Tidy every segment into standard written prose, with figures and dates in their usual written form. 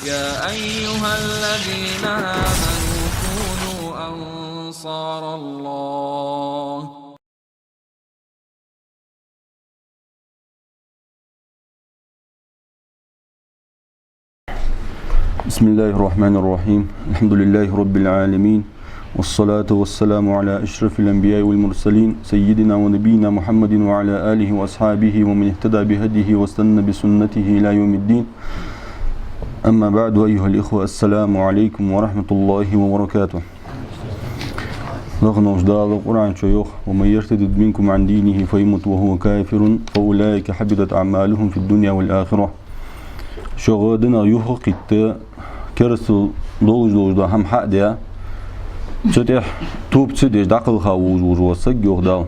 يا أيها الذين آمنوا كونوا أنصار الله. بسم الله الرحمن الرحيم. الحمد لله رب العالمين، والصلاة والسلام على أشرف الأنبياء والمرسلين سيدنا ونبينا محمد وعلى آله وأصحابه ومن اهتدى بهديه واستنى بسنته إلى يوم الدين. أما بعد، أيها الإخوة، السلام عليكم ورحمة الله وبركاته. رغم وجدال القرآن شيوخ: ومن يرتد منكم عن دينه فيمت وهو كافر فأولئك حبطت أعمالهم في الدنيا والآخرة. شغادنا يحقق كرسل دولجدا هم حق ديا تتح توب تدش دقلها ووسق يغدال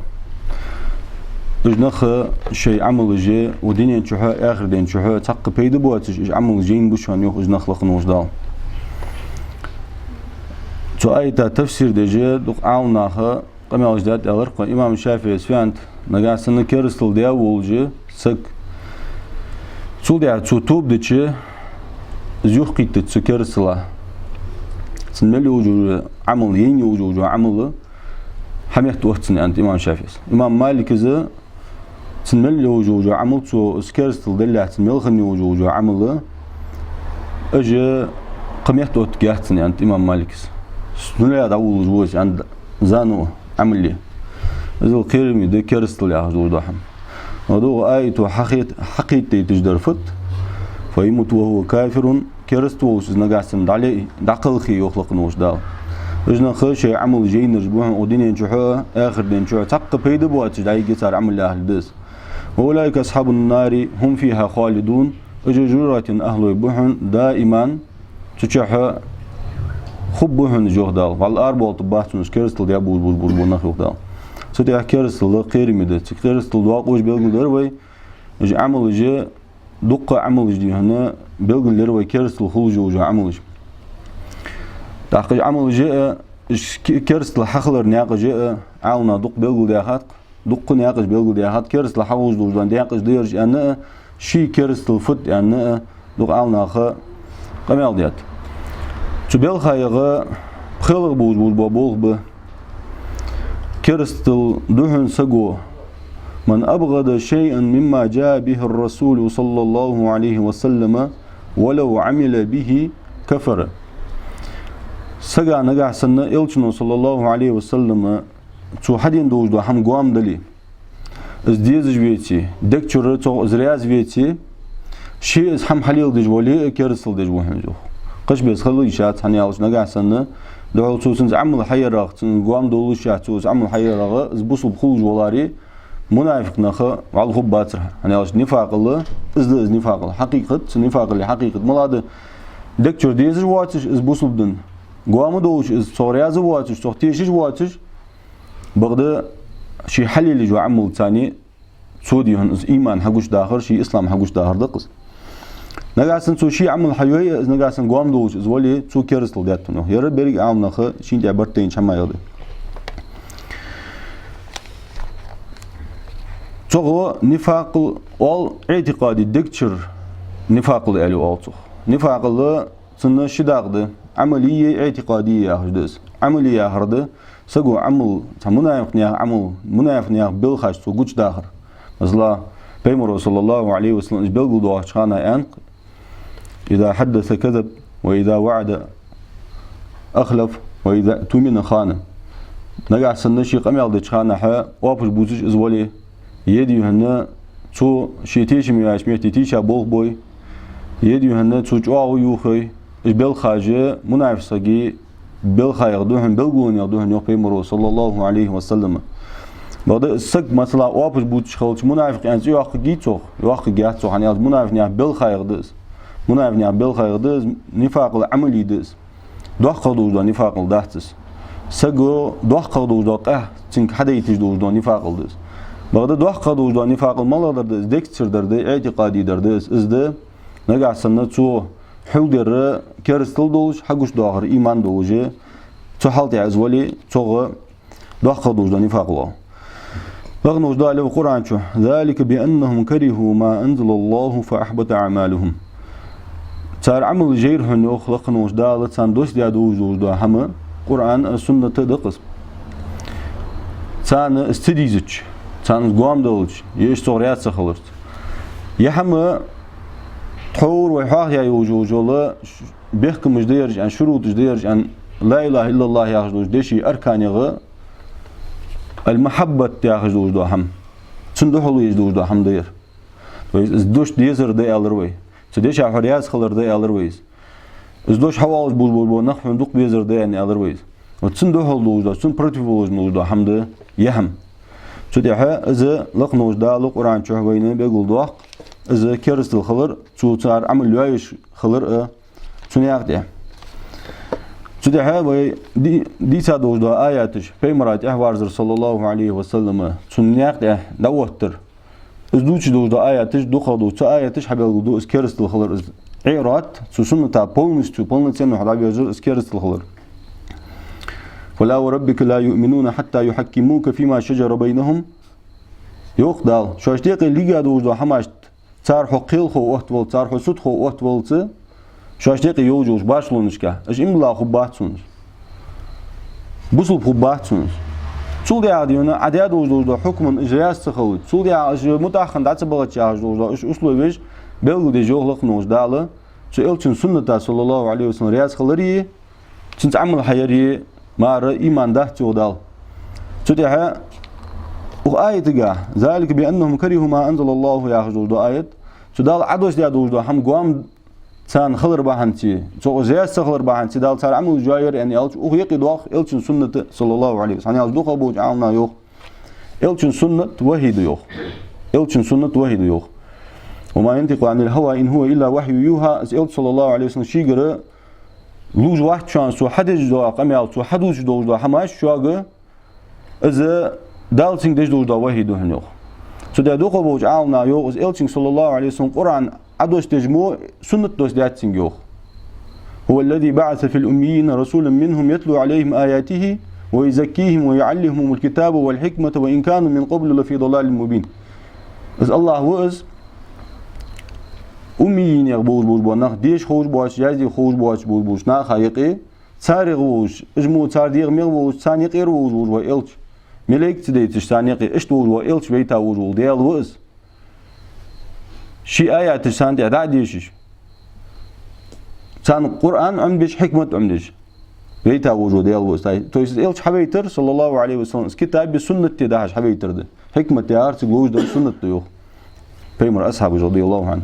اجنخ شيء عمل جي ودنيا تشوها اخر دين تشوها تق بيد بواتش عمل جين بشان يخ اجنخ لخنوش دال تو ايتا تفسير دجي دق عاوناها قمي اجداد الرق امام الشافعي سفيانت نغاسن كرسل ديا وولجي سق سولديا توب دچه زيوخيت تسكرسلا سنملي وجو عمل يني وجو عمل حميت وقتني انت امام شافعي امام مالك ز سنملي وجو عمل تو سكرسل دلات ملخني وجو عمل اجي قميت وقت جاتني انت امام مالك سنلا داول وجوج عند زانو عمل لي ذو قيرمي دي كرسل يا حضور دحم ودو آية حقيقة تجدر فت فيموت وهو كافر كرستوش نقاسم عليه دقل خي يخلق نوش دال اجنا خشي عمل جين نجبوها ودين ينجحوها اخر دين ينجحوها تق بيد بواتش داي قصار عمل اهل دس واولئك اصحاب النار هم فيها خالدون اججورات اهل يبوحن دائما تشحا خبوحن جوه دال والاربع طباتون كرستل ديا بول بول بول بول نخيوخ دال سوتي كرستل قيرميده كرستل واقوش بيلغلر وي عمل جي دقة عمل جدي هنا بيلغلر وي كرستل خلجو جو عمل جي تاقي عمل جي كرستل حخلر نياق جي عاونا دق بيلغل دياخات دق نياقش بيلغل دياخات كرستل حوج دوجدان دياقش ديرج يعني شي كرستل فت يعني دق عاونا خا قمال ديات تو بيلخايغا بخلق بوج بوج ب كرستل دهن سقو من أبغض شيئا مما جاء به الرسول صلى الله عليه وسلم ولو عمل به كفر سقا نقع سنة إلشنو صلى الله عليه وسلم تو حدين دوجدو هم قوام دلي ازديز جويتي دكتور تو ازرياز جويتي شيء هم حليل دجولي كرستل دجو هنجو قش بيس خلو يشات هني ألش نقع سنة دعوة توسنز عمل حيراغ تنقوام دولو شاتوز عمل حيراغ زبوصل بخلج ولاري منافق نخا على الخباتر يعني علاش نفاق الله ازد نفاق الله حقيقة نفاق اللي حقيقة ملاد دكتور ديز واتش زبوصل بدن قوام دولش صورياز واتش تختيش واتش بغدا شي حل اللي جو عمل ثاني سودي هن ايمان حقوش داخل شي اسلام حقوش داخل دقس نقاسن تو شي عمل حيوي نقاسن قوام دوش زولي تو كرسل داتنو يرى بريق عام نخا شين تعبرتين شما يغدي تو نفاق اول اعتقادي دكتور نفاق الالو اولتو نفاق الله سنة شداغدي عملية اعتقادية ياخدس عملية هرده سقو عمل منافق عمل منافق بالخاش تو قوش داخر مثلا بيمر صلى الله عليه وسلم بيلقوا دوش خانا انق إذا حدث كذب وإذا وعد أخلف وإذا تؤمن خان نقع سنشي قميال دي خانة حا وابش بوزش إزولي يدي هنا تو شيتيش مياش ميتيشا بول بوي يدي هنا تو جواو يوخي إجبال خاجة منافسكي بالخا يغدوهن بالقون يغدوهن يوخ بيمرو صلى الله عليه وسلم بعد السق مثلا وابش بوزش خلش منافق يعني يوخ جيتوخ يوخ جياتوخ يعني منافق يعني بالخا يغدوس منافق يعني بالخير دز نفاق العملي دز دوخ قدوش دا نفاق الدهتس سجو دوخ قدوش دا قه تنك حدا يتجدوش دا نفاق الدز بعد دوخ قدوش دا نفاق المال دز دكتور درد اعتقادي دردز ازده نقع سنة تو حول در كرستل دوش حقوش داخر ايمان دوجه تو حالت عزولي تو دوخ قدوش دا نفاق الله رغم وجداء له القرآن شو ذلك بأنهم كرهوا ما أنزل الله فأحبط أعمالهم صار عمل جير هن يخلقن وش دالت صار دوس ديا دوج دوج دا هم قرآن السنة تدقس صار استديزج صار قام دولج يش صوريات سخلرت يهم تحور ويحاح يا يوجو جولا بيحكم جديرج عن شروط جديرج عن لا إله إلا الله ياخذوج دشي أركان يغ المحبة ياخذوج دا هم صندوق يجدوج دا هم دير دوش ديزر دي ألروي سديش حرياز خلر دي ألرويز دوش حواوج بول نخ فندق بيزر دي يعني ألرويز وتصندوق لوج دا صن برتفولوج نوج دا هم ده يهم سديها إذا لقنوج دا لقرآن شهوينه بيقول دوق إذا كرست الخلر شو صار عمل لوايش خلر سنياق ده سديها وي دي سادوج دا آياتش بيمرات أحوارزر صلى الله عليه وسلم سنياق ده دوتر إزدوش دوج دا آياتش دوخدو تا آياتش حبيل دو إسكيرست الخلر عيرات سنة تا بولنستو بولنستو حدا بيجر إسكيرست الخلر فلا وربك لا يؤمنون حتى يحكموك فيما شجر بينهم يقدال شو اشتيق اللي دوج دا حماشت صار حقيل خو وقت ول صار حسود خو وقت ول شو اشتيق يوجوش باشلونشكا اش املا خباتسونش بوصل خباتسونش سول يا ديونا عداد دوج دا حكم اجراس تخوت سول يا متاخن دات بغت يا دوج دا اش اسلوبش بلغ دي جوغلق نوش داله سو الچن سنة صلى الله عليه وسلم رياض خلري تنت عمل حيري مار ايمان ده جودال سدها وآية ذلك بأنهم كرهوا ما أنزل الله يا حجود آية سدال عدوش يا دوج هم قام سان خلر بحنتي سو زياس خلر بحنتي دال صار عمل جاير يعني الچ او يقي دوخ الچن سنة صلى الله عليه وسلم يعني دوخ ابو جعلنا يوخ الچن سنة وحيد يوخ الچن سنة وحيد يوخ وما ينطق عن الهوى إن هو إلا وحي يوحى صلى الله عليه وسلم شيغر لوج واحد شان سو حدج دو قميال سو حدوج دو حماش شوغ إذا دالتين دج دو وحي دو هنيوخ سو دا دوخ ابو جعلنا يوخ صلى الله عليه وسلم قرآن عدوش تجمو سنة دوس داتين يوخ هو الذي بعث في الأميين رسولا منهم يتلو عليهم آياته ويزكيهم ويعلمهم الكتاب والحكمة وإن كانوا من قبل لفي ضلال مبين إذ الله وإذ أميين يغبوش بوش بونخ ديش خوش بوش جازي خوش بوش بوش ناخا يقي تساري غوش اجمو تسار ديغ ميغوش تساني قير ووش بوش وإلش مليك تديتش تساني قي اشت ووش وإلش بيتا ووش ووش ديال وإذ شي آيات تسان دي أداء ديشش تسان القرآن عمدش حكمة عمدش بيتا ووش ديال وإذ تويس إلش حبيتر صلى الله عليه وسلم كتاب بسنة تداهش حبيتر ده حكمة تيارتك ووش ده سنة ديوخ بيمر أصحابه رضي الله عنه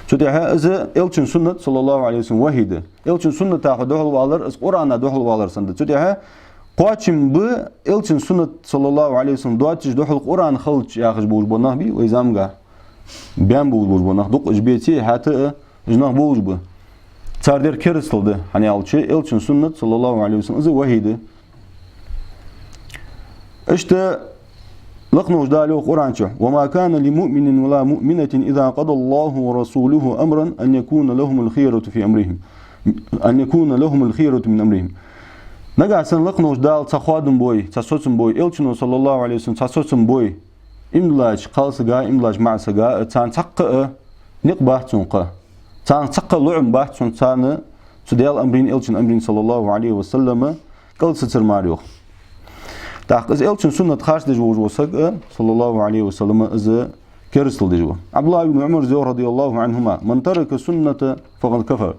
شتيها إذا إلشن سنة صلى الله عليه وسلم وحيدة إلشن سنة تأخذ دخل والر القرآن دخل والر سند شتيها قاتم ب إلشن سنة صلى الله عليه وسلم دواتش دخل القرآن خلش يأخذ بوج بناه بي ويزامجا بيان بوج بناه دق إجبيتي حتى جناه بوج ب صار در كرسل ده يعني ألشي إلشن سنة صلى الله عليه وسلم إذا وحيدة إشتا لقنوش دالو قرآن شو وما كان لمؤمن ولا مؤمنة إذا قضى الله ورسوله أمرا أن يكون لهم الخيرة في أمرهم من أمرهم نجا سن لقنوش دال تخوادم بوي تسوسم بوي إلشنو صلى الله عليه وسلم تسوسم بوي إملاج قالس جا إملاج مع سجا تان تقى نقبه تنقى تان تقى لعم بحث تان تديال أمرين إلشن أمرين صلى الله عليه وسلم قالس ترماريو تاخذ إلشن سنة خاص دجوج وسق صلى الله عليه وسلم إذا كرسل دجوا عبد الله بن عمر رضي الله عنهما من ترك السنة فقد كفر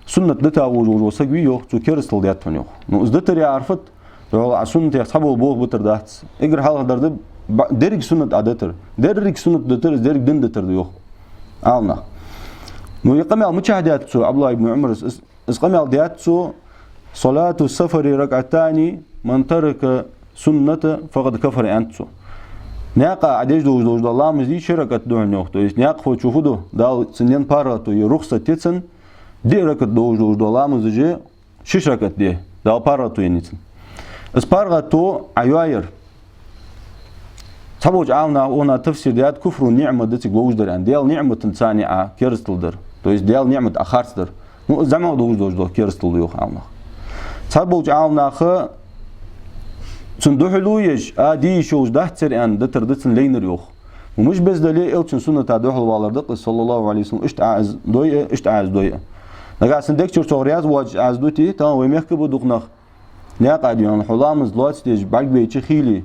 سنة دتا وجوج وسق ويو تو كرسل ديات فنيو نو إزدتر يعرفت على سنة يصحبه بوه بتر دات إجر حال درد درك سنة عدتر درك سنة دتر درك دين دتر ديو عالنا نو يقمع مشاهدات سو عبد الله بن عمر اسقمع ديات سو صلاة السفر ركعتان من ترك سنة فقد كفر أنتو ناقة عديش دوج الله مزدي شركة دوه نوختو ناقة فتشوفو دو دال سنين بارتو يرخصة تيتسن دي ركة دوج الله مزدي شش ركة دي دال بارتو ينيتسن اس بارتو عيوير تبوج عاونا اونا تفسير ديات كفر النعمة دتك بوج در ان ديال نعمة ثانية كيرستل در تويس ديال نعمة اخارت در نو زعما دوج كيرستل ديوخ عاونا تبوج عاونا خ صندوحلويش دي شوز دهتر ان دتر دتن لينر يوخ ومش بس دليل إلشن سنة دخل والردق صلى الله عليه وسلم اشتعاز دوية نقاسن ديك شور رياض واج از دوتي تمام ويمك بدوقنا نيا قاديون حلامز لوت ستيج باك بيتشي خيلي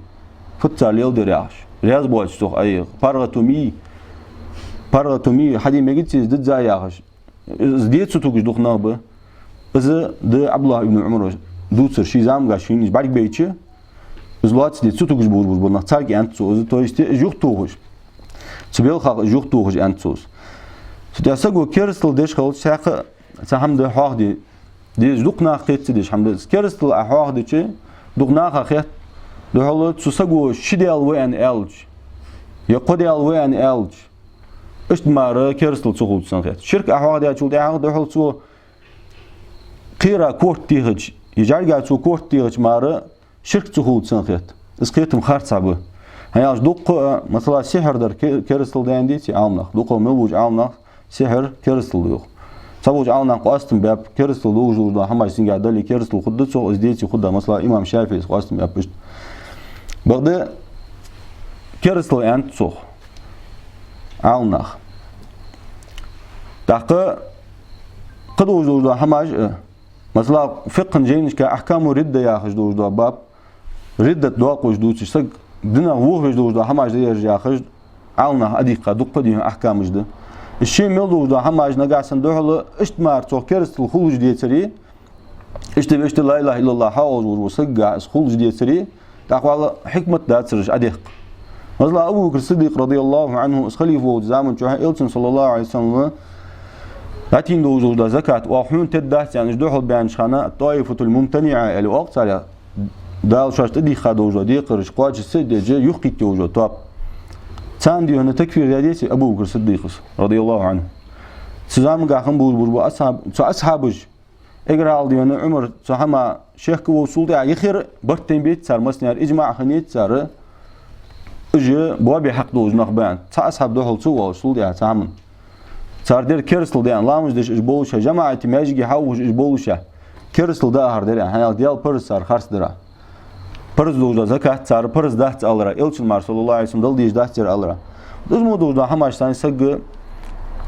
فتال يل درياش رياض بواج سوق اي بارغتومي حدي ميجيتس دد زاياش زديت سوتوج دوقنا ب از د عبد الله ابن عمر دوتسر شي زام غاشين باك بيتشي زلوت ستيج سوتوج بول نختارك انت سو تو است جوختوج تبيل خا جوختوج انت سوس ستاسغو كيرستل ديش خول شاخ سهم ده حق دي دوقنا خيت ديش حمد كيرستل حق دي چه دوقنا خيت ده حول تسغو شيدل وين الج يقودل وين الج اشتمار كيرستل تسغو سنخيت شرك حق دي چول ده حول تو قيرا كورت تيج يجارغا تو كورت تيج مار شرك تسغو سنخيت اسقيتم خارت صعبه هياش دوق مثلا سحر در كيرستل ده عندي تي عامنا دوق ملوج عامنا سحر كيرستل يوق سبوج عاونا قاستم باب كيرستل وجود هم سينغا دلي كيرستل خد سو ازديتي خد مثلا امام شافعي قاستم باب بشت بغدا كيرستل انت سو عاونا دقه قد وجود هماج مثلا فقه جينش كاحكام رده يا خج وجود باب رده دواق وجود سق دنا هو وجود هماج يرجع خج عاونا اديقه دقه دي احكام جده الشيء ملدو ده هم عجنا قاسن دهلا اشتمار توكرست الخلوج ديتري اشت لا اله الا الله حاول وسقع الخلوج ديتري تقوى حكمه داترج اديق مثلا ابو بكر الصديق رضي الله عنه خليفه زمان جوه إلتن صلى الله عليه وسلم لاتين دوزو ده زكاه وحون تدات يعني دهل بيان شخانه الطائفه الممتنعه الوقت على دال شاشت دي خدوجو دي قرش قاج سدجه يخيت توجو توب ساندي هنا تكفير يديسي أبو بكر الصديق رضي الله عنه سزام قاخن بول أصحابج إقرأ على دينا عمر سحما شيخ وصول يخير برتين بيت صار مسنير إجماع خنيت صار إجا بوابي حق دوز نخبان أصحاب دخل سوا وصول ده سامن صار دير كيرسل ده لامج دش إجبولشة جماعة ماجي حوج إجبولشة كيرسل ده هر ده هنال ديال برس صار خرس ده Pırız doğuda zakat sarı pırız daht alır. Elçin mar sallallahu aleyhi ve sellem dal diye dahtır alır. Duzmu doğuda hamaçtan sagı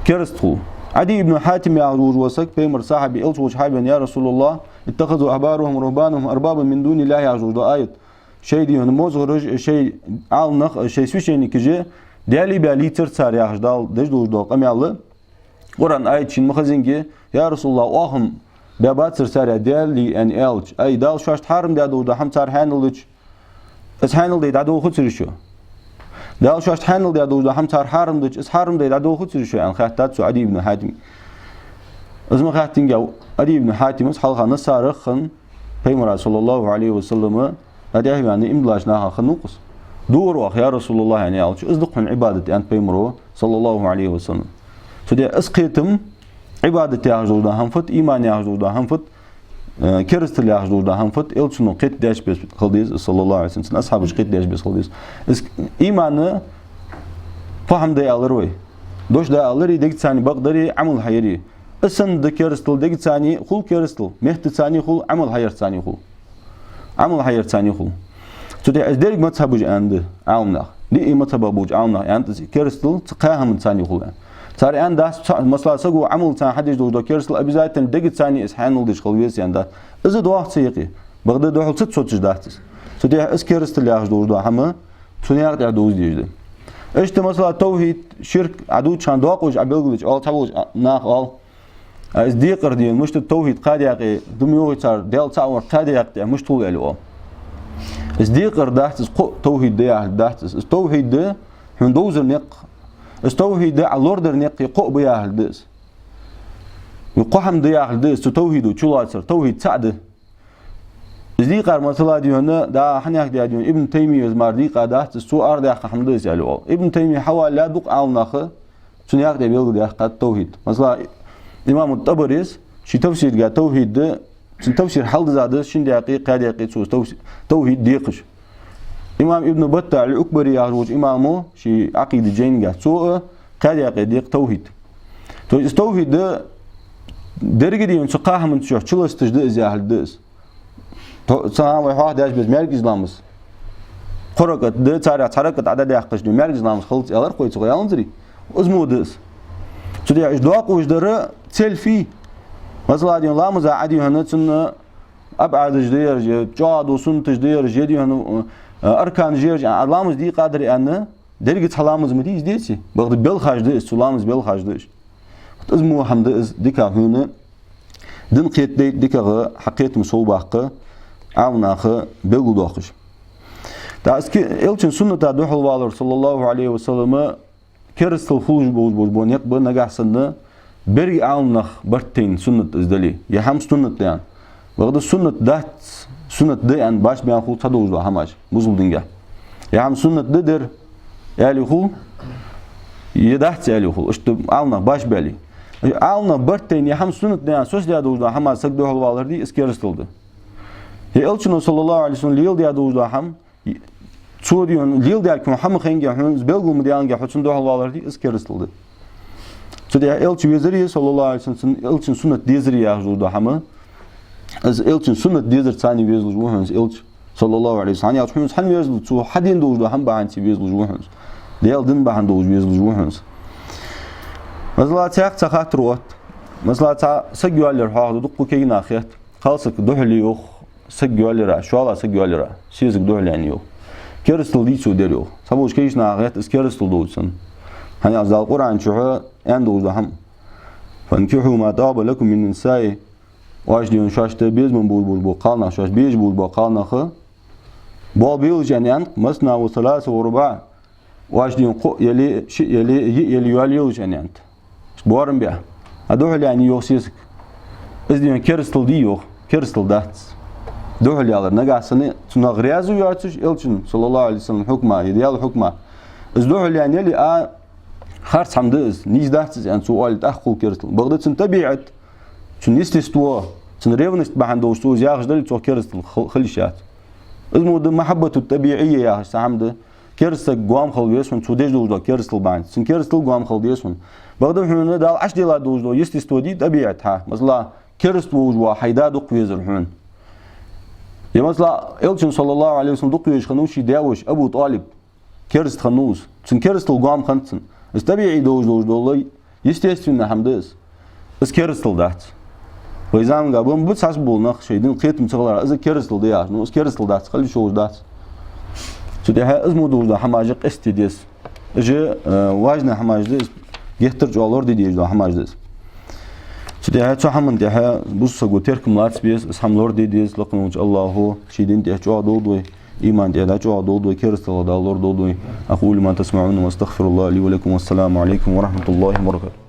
kerstu. Adi ibn Hatim yağruj wasak peymer sahibi elçuç hayben ya Resulullah ittakhadhu ahbaruhum ruhbanuhum arbaban min dunillahi yağruj da ayet. Şey diyor mozgruj şey alnaq şey swişeni kije deli beli tır sar yağruj dal dej doğuda qamyalı. Kur'an ayet için muhazingi ya Resulullah ahım بابات سرسارة دالي ان الج اي دال شاشت حرم دادو دا هم تار هانلج اس هانل دي دادو خود سرشو دال شاشت هانل دادو دا هم تار حرم دج اس حرم دي دادو خود سرشو ان خاتات سو عدي بن حاتم ازم خاتين جو عدي بن حاتم اس حلقه نصارخن پیغمبر صلى الله عليه وسلم اديه يعني امدلاشناها خنوقس دور واخ يا رسول الله يعني الج اصدقن عباده ان پیغمبر صلى الله عليه وسلم فدي اسقيتم عبادة يعجودا هنفت إيمان يعجودا هنفت كرستل يعجودا هنفت إلشنو قيت داش بس خلديز صلى الله عليه وسلم أصحابش قيت داش بس خلديز إيمان فهم ده يالروي دوش ده يالري ديك ثاني بقدري عمل حيري اسن ده كرستل ديك ثاني خل كرستل مهت ثاني خل عمل حير ثاني خل عمل حير ثاني خل تودي أجدرك ما تحبوج عند عامنا دي ما تحبوج عامنا يعني كرستل تقاهم ثاني خل صار ان داس مثلا سقو عمل تاع حدش دو كيرسل ابيزايت دقت ثاني اس حانل ديش خلويس يندا از دو وقت سيقي بغدا دو حل ست صوتش داتس سدي اس كيرسل ياخ دو حما تونيار دا دوز ديجد اشت مثلا توحيد شرك عدو چان دو قوج ابلغلش اول تابوج ناخ اول از دي قردي مش التوحيد قاد ياقي دميو صار ديل تاور قاد ياقي مش طول الو از دي قردات توحيد دي داتس توحيد ده هندوزر نق التوحيد على الأوردر نقي قوب يا هالدس يقحم ديا هالدس توحيد وشلاتر توحيد سعده زي قار مثلا ديونا دا حنياك ديون ابن تيمية زمار دي قادات سو أرد يا حمدس يالو ابن تيمية حوالي لا دق عون ناخه سنياك دي بيلو دي قاد توحيد مثلا إمام الطبريس شي تفسير قال توحيد ده تفسير حل زاده شين دقيق قاد يقيت سو توحيد ديقش إمام ابن بطة الأكبري يخرج إمامه شي عقيدة جينجا سوء قد يقيد توحيد توحيد ده درجة دي سقاها من شو شلوس تجدئ زي أهل دس سلام واحد داش بس مركز لامس قرقت ده تارك عدد يحقش ده مركز لامس خلص يالر قوي تغير انزري أزمو دس تدي إجداق وجدره تسل فيه مثلا ديون لامز عادي هنتسن أبعد جدير جاد وسنت جدير جدي هن أركان جير لامز دي قادر أن درجة لامز مديش ديتي بعد بالخارج ديش لامز بالخارج ديش اسمه حمد ديكا هنا دين قيت ديكا حقيقة مصوبة عوناخ بيقول داخش تاسكي إلشن سنة تدخل والر صلى الله عليه وسلم كرستل خلوج بون يقبل نجح سنة بري عوناخ برتين سنة إزدلي يهم سنة يعني بعد السنة ده سنة ده أن باش بيان خو تدوج ده هماش مزول دينجا يهم سنة ده در يالي خو يدحت يالي خو اشتو عوناخ باش بالي عوناخ برتين يهم سنة ده سوس ده دوج ده هماش سك دخل والر دي إسكرستل ده هي إلشن صلى الله عليه وسلم ليل ده دوج ده هم شو ديون ليل ده محمد خنجي هنز بلغو مديان حسن دخل والر دي إسكرستل ده شو ده إلشن وزير صلى الله عليه وسلم إلشن سنة ديزري يا ده هم از إلشن سنة ديزر ثاني ويزل جوهنز إلش صلى الله عليه وسلم يعني حنز حن ويزل تو حدين دوج ده هم بعند ويزل جوهنز ديال دين بعند دوج ويزل جوهنز مثلا تاك تخات روت مثلا تا سجوالر هذا دقو كي ناخيت خالصك دهلي يوخ سجوالر شو الله سجوالر سيزك دهلي يعني يوخ كرستل دي سو ديريو سبوش كيش ناخيت اس كرستل دوجسن hani azal Kur'an çoğu en doğru ham fankihu ma taba lakum min nisa'i wajdiyon şaştı biz min bul qalna şaş biz bul qalna xı bol bil janan masna ve salas ve ruba wajdiyon yeli yali janan borum biya adohli yani yoksizlik izdiyon kerstel di yok kerstel dat dohli alır nagasını tuna griyazu yatış elçin sallallahu aleyhi ve sellem hukma ideal hukma izdohli yani yeli a خارج حمدز نيز دارتز يعني سؤال تأخذ كرستل بغداد تنتبعت شن يستوى شن ريفنست بحند وشتو زياخش دل تو كرستل خلشات المود محبة الطبيعية يا أخي سامد كرستل قام خليسون شو ديج دوجا كرستل باند شن كرستل قام خليسون بغداد حنا دال عش ديلا دوجا يستوى دي طبيعتها مثلا كرستل وجوا حيدا دق ويزر حن يا مثلا إلشن صلى الله عليه وسلم دق ويش خنوشي داوش أبو طالب كرست خنوس شن كرستل قام خنتن طبيعي دوج والله естественно حمدز اس كرستل دات ويزام قبل بس حسب نخ شيدين قيت مصغر از كرستل دي نو اس كرستل دات خلي شو دات شو ده اسمه دوج ده حماجق استديس اجي واجنا حماجدز يحتر جوالور دي ده حماجدز شو ده شو حمن ده بص غوتيركم لاتس بيس اس حملور دي ديز لقنوج الله شيدين ده جو دو إيمان دي جو دو كرستل ده لور دو أقول ما تسمعون واستغفر الله لي ولكم والسلام عليكم ورحمة الله وبركاته.